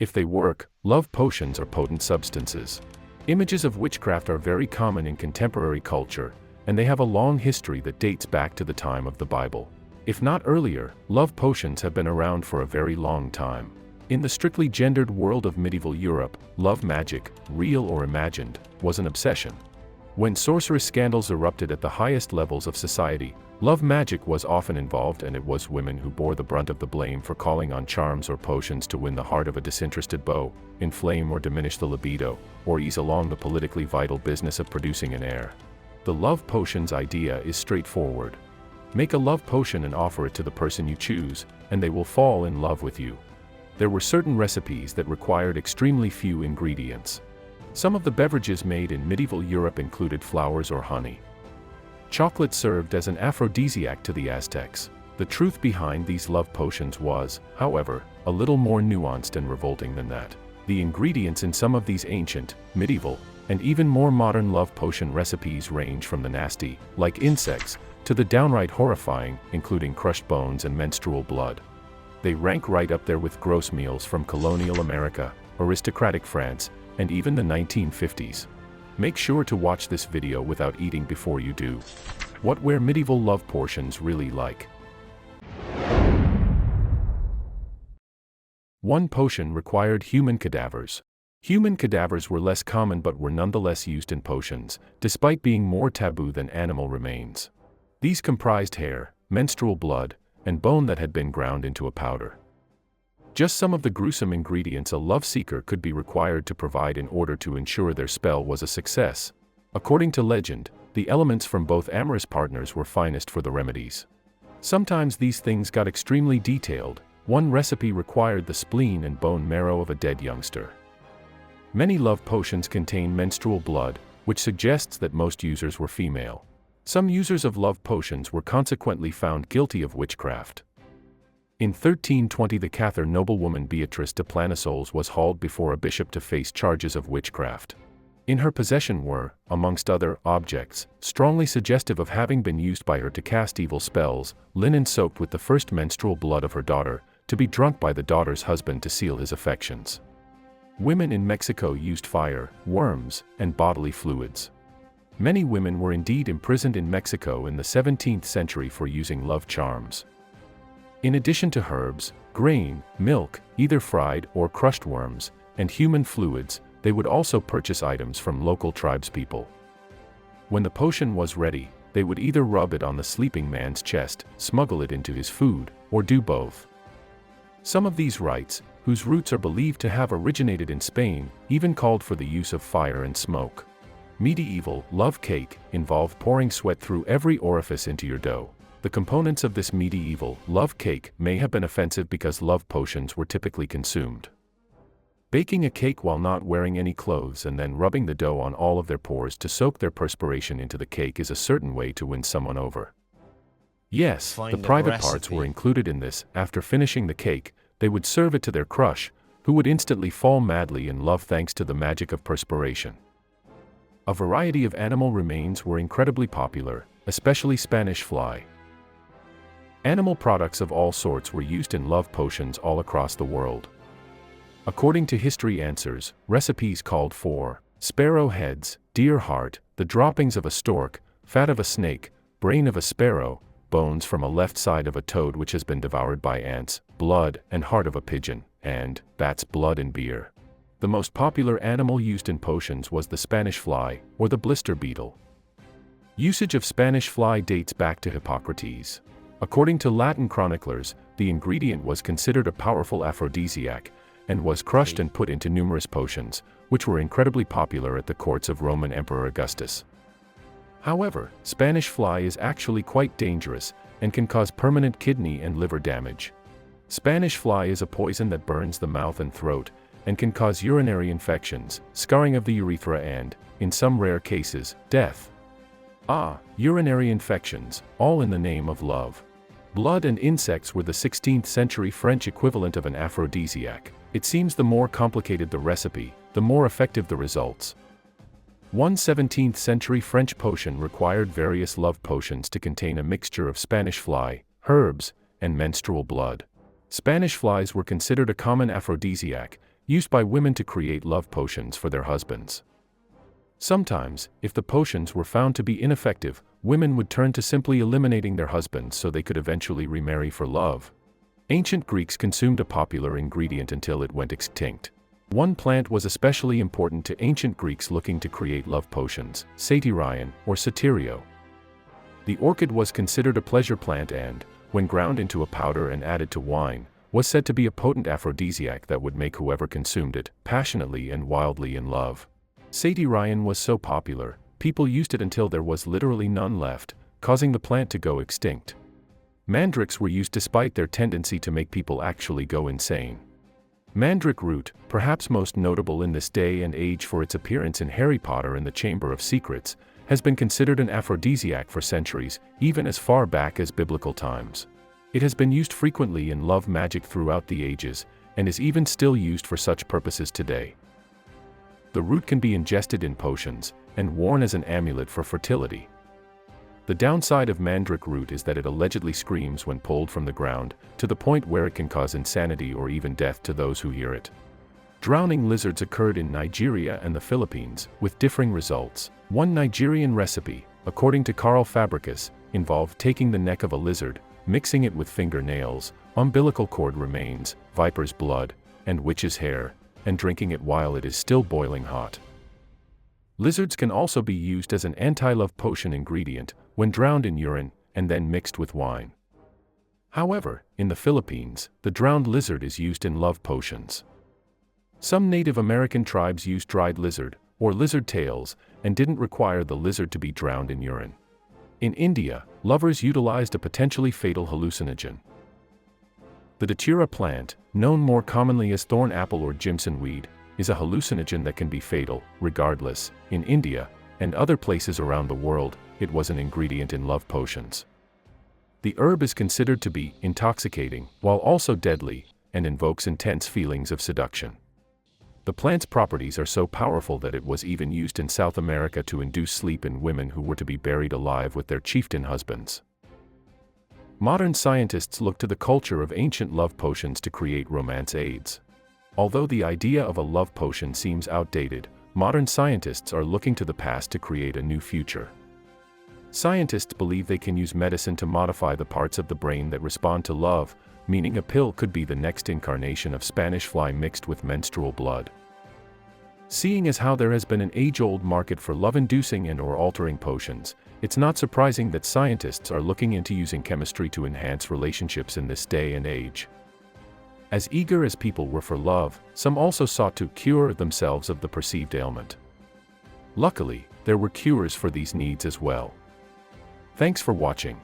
If they work, love potions are potent substances. Images of witchcraft are very common in contemporary culture, and they have a long history that dates back to the time of the Bible. If not earlier, love potions have been around for a very long time. In the strictly gendered world of medieval Europe, love magic, real or imagined, was an obsession. When sorceress scandals erupted at the highest levels of society, love magic was often involved, and it was women who bore the brunt of the blame for calling on charms or potions to win the heart of a disinterested beau, inflame or diminish the libido, or ease along the politically vital business of producing an heir. The love potions idea is straightforward. Make a love potion and offer it to the person you choose, and they will fall in love with you. There were certain recipes that required extremely few ingredients. Some of the beverages made in medieval Europe included flowers or honey. Chocolate served as an aphrodisiac to the Aztecs. The truth behind these love potions was, however, a little more nuanced and revolting than that. The ingredients in some of these ancient, medieval, and even more modern love potion recipes range from the nasty, like insects, to the downright horrifying, including crushed bones and menstrual blood. They rank right up there with gross meals from colonial America, aristocratic France, and even the 1950s. Make sure to watch this video without eating before you do. What were medieval love potions really like? One potion required human cadavers. Human cadavers were less common but were nonetheless used in potions, despite being more taboo than animal remains. These comprised hair, menstrual blood, and bone that had been ground into a powder. Just some of the gruesome ingredients a love seeker could be required to provide in order to ensure their spell was a success. According to legend, the elements from both amorous partners were finest for the remedies. Sometimes these things got extremely detailed. One recipe required the spleen and bone marrow of a dead youngster. Many love potions contain menstrual blood, which suggests that most users were female. Some users of love potions were consequently found guilty of witchcraft. In 1320, the Cathar noblewoman Beatrice de Planisoles was hauled before a bishop to face charges of witchcraft. In her possession were, amongst other objects, strongly suggestive of having been used by her to cast evil spells, linen soaked with the first menstrual blood of her daughter, to be drunk by the daughter's husband to seal his affections. Women in Mexico used fire, worms, and bodily fluids. Many women were indeed imprisoned in Mexico in the 17th century for using love charms. In addition to herbs, grain, milk, either fried or crushed worms, and human fluids, they would also purchase items from local tribespeople. When the potion was ready, they would either rub it on the sleeping man's chest, smuggle it into his food, or do both. Some of these rites, whose roots are believed to have originated in Spain, even called for the use of fire and smoke. Medieval love cake involved pouring sweat through every orifice into your dough. The components of this medieval love cake may have been offensive because love potions were typically consumed. Baking a cake while not wearing any clothes and then rubbing the dough on all of their pores to soak their perspiration into the cake is a certain way to win someone over. Yes, the private parts were included in this. After finishing the cake, they would serve it to their crush, who would instantly fall madly in love thanks to the magic of perspiration. A variety of animal remains were incredibly popular, especially Spanish fly. Animal products of all sorts were used in love potions all across the world. According to History Answers, recipes called for sparrow heads, deer heart, the droppings of a stork, fat of a snake, brain of a sparrow, bones from a left side of a toad which has been devoured by ants, blood and heart of a pigeon, and bat's blood and beer. The most popular animal used in potions was the Spanish fly, or the blister beetle. Usage of Spanish fly dates back to Hippocrates. According to Latin chroniclers, the ingredient was considered a powerful aphrodisiac, and was crushed and put into numerous potions, which were incredibly popular at the courts of Roman Emperor Augustus. However, Spanish fly is actually quite dangerous, and can cause permanent kidney and liver damage. Spanish fly is a poison that burns the mouth and throat, and can cause urinary infections, scarring of the urethra and, in some rare cases, death. Urinary infections, all in the name of love. Blood and insects were the 16th century French equivalent of an aphrodisiac. It seems the more complicated the recipe, the more effective the results. One 17th century French potion required various love potions to contain a mixture of Spanish fly, herbs, and menstrual blood. Spanish flies were considered a common aphrodisiac, used by women to create love potions for their husbands. Sometimes, if the potions were found to be ineffective, women would turn to simply eliminating their husbands so they could eventually remarry for love. Ancient Greeks consumed a popular ingredient until it went extinct. One plant was especially important to ancient Greeks looking to create love potions, satyrion or satyrio. The orchid was considered a pleasure plant and, when ground into a powder and added to wine, was said to be a potent aphrodisiac that would make whoever consumed it passionately and wildly in love. Satyrion was so popular, people used it until there was literally none left, causing the plant to go extinct. Mandrakes were used despite their tendency to make people actually go insane. Mandrake root, perhaps most notable in this day and age for its appearance in Harry Potter and the Chamber of Secrets, has been considered an aphrodisiac for centuries, even as far back as biblical times. It has been used frequently in love magic throughout the ages, and is even still used for such purposes today. The root can be ingested in potions, and worn as an amulet for fertility. The downside of mandrake root is that it allegedly screams when pulled from the ground, to the point where it can cause insanity or even death to those who hear it. Drowning lizards occurred in Nigeria and the Philippines, with differing results. One Nigerian recipe, according to Carl Fabricus, involved taking the neck of a lizard, mixing it with fingernails, umbilical cord remains, viper's blood, and witch's hair, and drinking it while it is still boiling hot. Lizards can also be used as an anti-love potion ingredient, when drowned in urine, and then mixed with wine. However, in the Philippines, the drowned lizard is used in love potions. Some Native American tribes used dried lizard, or lizard tails, and didn't require the lizard to be drowned in urine. In India, lovers utilized a potentially fatal hallucinogen. The datura plant, known more commonly as thorn apple or Jimson weed, is a hallucinogen that can be fatal. Regardless, in India, and other places around the world, it was an ingredient in love potions. The herb is considered to be intoxicating, while also deadly, and invokes intense feelings of seduction. The plant's properties are so powerful that it was even used in South America to induce sleep in women who were to be buried alive with their chieftain husbands. Modern scientists look to the culture of ancient love potions to create romance aids. Although the idea of a love potion seems outdated, modern scientists are looking to the past to create a new future. Scientists believe they can use medicine to modify the parts of the brain that respond to love, meaning a pill could be the next incarnation of Spanish fly mixed with menstrual blood. Seeing as how there has been an age-old market for love-inducing and/or altering potions, it's not surprising that scientists are looking into using chemistry to enhance relationships in this day and age. As eager as people were for love, some also sought to cure themselves of the perceived ailment. Luckily, there were cures for these needs as well. Thanks for watching.